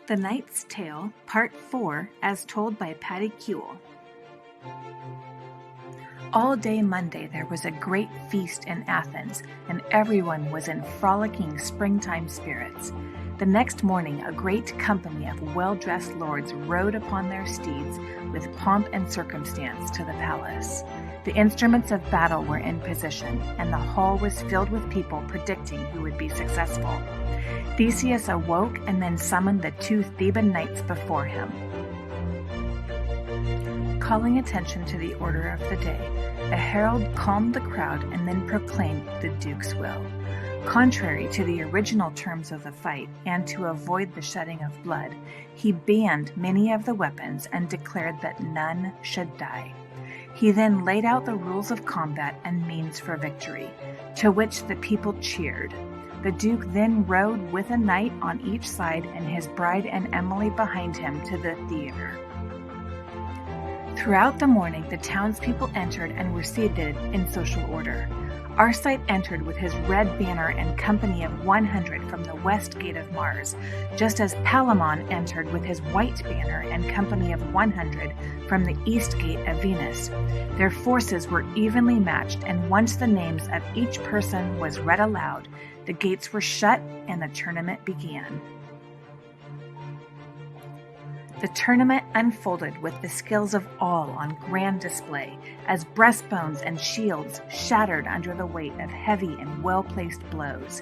The Knight's Tale, Part 4, as told by Patty Kewell. All day Monday there was a great feast in Athens, and everyone was in frolicking springtime spirits. The next morning a great company of well-dressed lords rode upon their steeds with pomp and circumstance to the palace. The instruments of battle were in position, and the hall was filled with people predicting who would be successful. Theseus awoke and then summoned the 2 Theban knights before him. Calling attention to the order of the day, a herald calmed the crowd and then proclaimed the Duke's will. Contrary to the original terms of the fight, and to avoid the shedding of blood, he banned many of the weapons and declared that none should die. He then laid out the rules of combat and means for victory, to which the people cheered. The Duke then rode with a knight on each side and his bride and Emily behind him to the theater. Throughout the morning, the townspeople entered and were seated in social order. Arcite entered with his red banner and company of 100 from the west gate of Mars, just as Palamon entered with his white banner and company of 100 from the east gate of Venus. Their forces were evenly matched, and once the names of each person was read aloud, the gates were shut and the tournament began. The tournament unfolded with the skills of all on grand display, as breastbones and shields shattered under the weight of heavy and well-placed blows.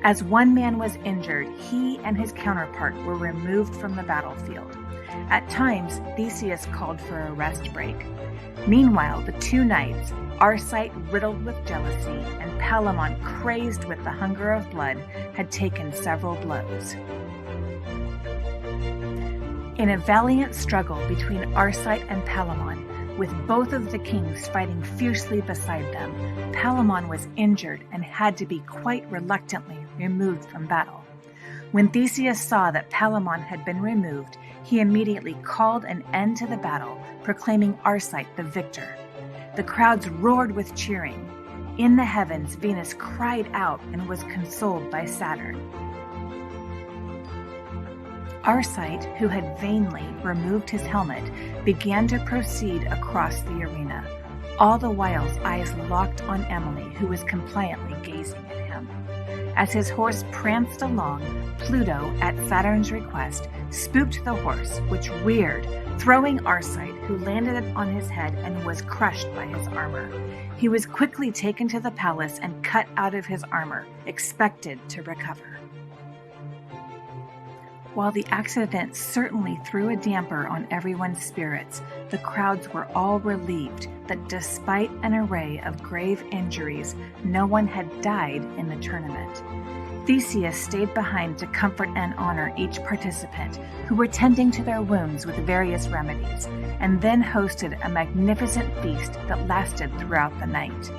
As one man was injured, he and his counterpart were removed from the battlefield. At times, Theseus called for a rest break. Meanwhile, the 2 knights, Arcite riddled with jealousy and Palamon crazed with the hunger of blood, had taken several blows. In a valiant struggle between Arcite and Palamon, with both of the kings fighting fiercely beside them, Palamon was injured and had to be quite reluctantly removed from battle. When Theseus saw that Palamon had been removed, he immediately called an end to the battle, proclaiming Arcite the victor. The crowds roared with cheering. In the heavens, Venus cried out and was consoled by Saturn. Arcite, who had vainly removed his helmet, began to proceed across the arena, all the while's eyes locked on Emily, who was compliantly gazing at him. As his horse pranced along, Pluto, at Saturn's request, spooked the horse, which reared, throwing Arcite, who landed on his head and was crushed by his armor. He was quickly taken to the palace and cut out of his armor, expected to recover. While the accident certainly threw a damper on everyone's spirits, the crowds were all relieved that despite an array of grave injuries, no one had died in the tournament. Theseus stayed behind to comfort and honor each participant, who were tending to their wounds with various remedies, and then hosted a magnificent feast that lasted throughout the night.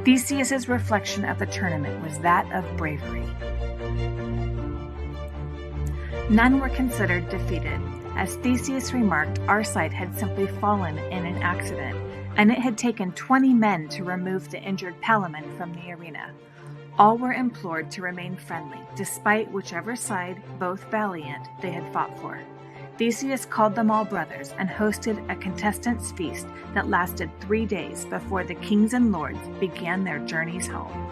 Theseus's reflection of the tournament was that of bravery. None were considered defeated. As Theseus remarked, Arcite had simply fallen in an accident, and it had taken 20 men to remove the injured Palamon from the arena. All were implored to remain friendly, despite whichever side, both valiant, they had fought for. Theseus called them all brothers and hosted a contestants' feast that lasted 3 days before the kings and lords began their journeys home.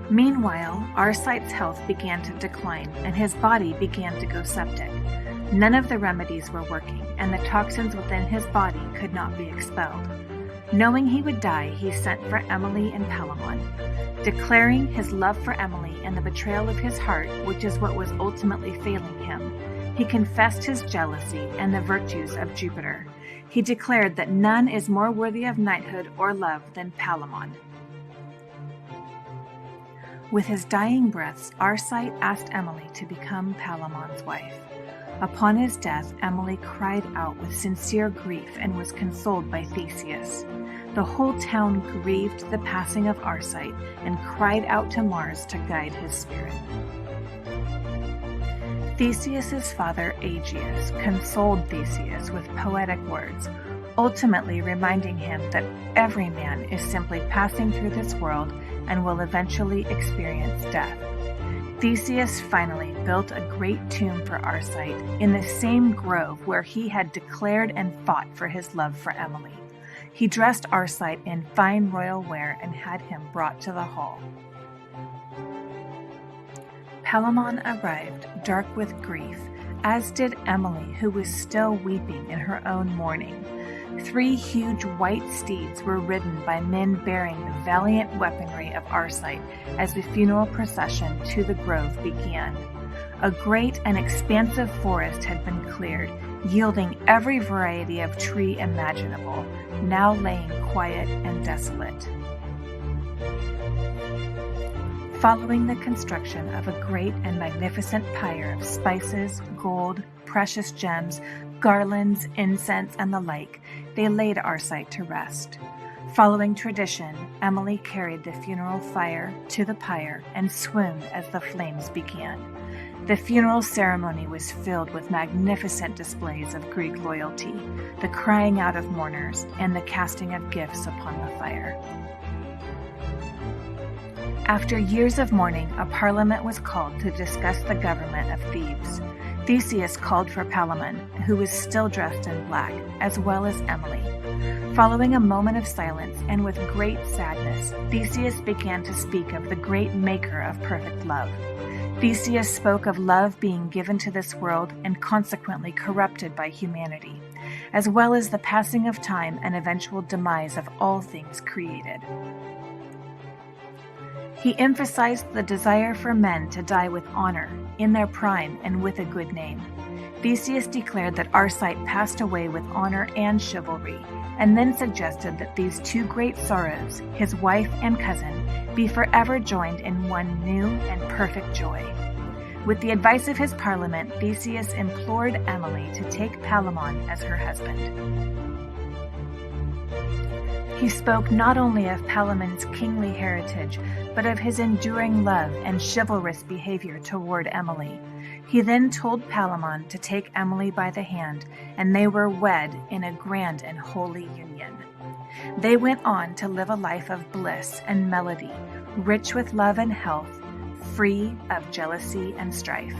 Meanwhile, Arcite's health began to decline, and his body began to go septic. None of the remedies were working, and the toxins within his body could not be expelled. Knowing he would die, he sent for Emily and Palamon. Declaring his love for Emily and the betrayal of his heart, which is what was ultimately failing him, he confessed his jealousy and the virtues of Jupiter. He declared that none is more worthy of knighthood or love than Palamon. With his dying breaths, Arcite asked Emily to become Palamon's wife. Upon his death, Emily cried out with sincere grief and was consoled by Theseus. The whole town grieved the passing of Arcite and cried out to Mars to guide his spirit. Theseus's father, Aegeus, consoled Theseus with poetic words, ultimately reminding him that every man is simply passing through this world and will eventually experience death. Theseus finally built a great tomb for Arcite in the same grove where he had declared and fought for his love for Emily. He dressed Arcite in fine royal wear and had him brought to the hall. Palamon arrived, dark with grief, as did Emily, who was still weeping in her own mourning. 3 huge white steeds were ridden by men bearing the valiant weaponry of Arcite as the funeral procession to the grove began. A great and expansive forest had been cleared, yielding every variety of tree imaginable, now laying quiet and desolate. Following the construction of a great and magnificent pyre of spices, gold, precious gems, garlands, incense, and the like, they laid Arcite to rest. Following tradition, Emily carried the funeral fire to the pyre and swooned as the flames began. The funeral ceremony was filled with magnificent displays of Greek loyalty, the crying out of mourners, and the casting of gifts upon the fire. After years of mourning, a parliament was called to discuss the government of Thebes. Theseus called for Palamon, who was still dressed in black, as well as Emily. Following a moment of silence and with great sadness, Theseus began to speak of the great maker of perfect love. Theseus spoke of love being given to this world and consequently corrupted by humanity, as well as the passing of time and eventual demise of all things created. He emphasized the desire for men to die with honor, in their prime, and with a good name. Theseus declared that Arcite passed away with honor and chivalry, and then suggested that these 2 great sorrows, his wife and cousin, be forever joined in one new and perfect joy. With the advice of his parliament, Theseus implored Emily to take Palamon as her husband. He spoke not only of Palamon's kingly heritage, but of his enduring love and chivalrous behavior toward Emily. He then told Palamon to take Emily by the hand, and they were wed in a grand and holy union. They went on to live a life of bliss and melody, rich with love and health, free of jealousy and strife.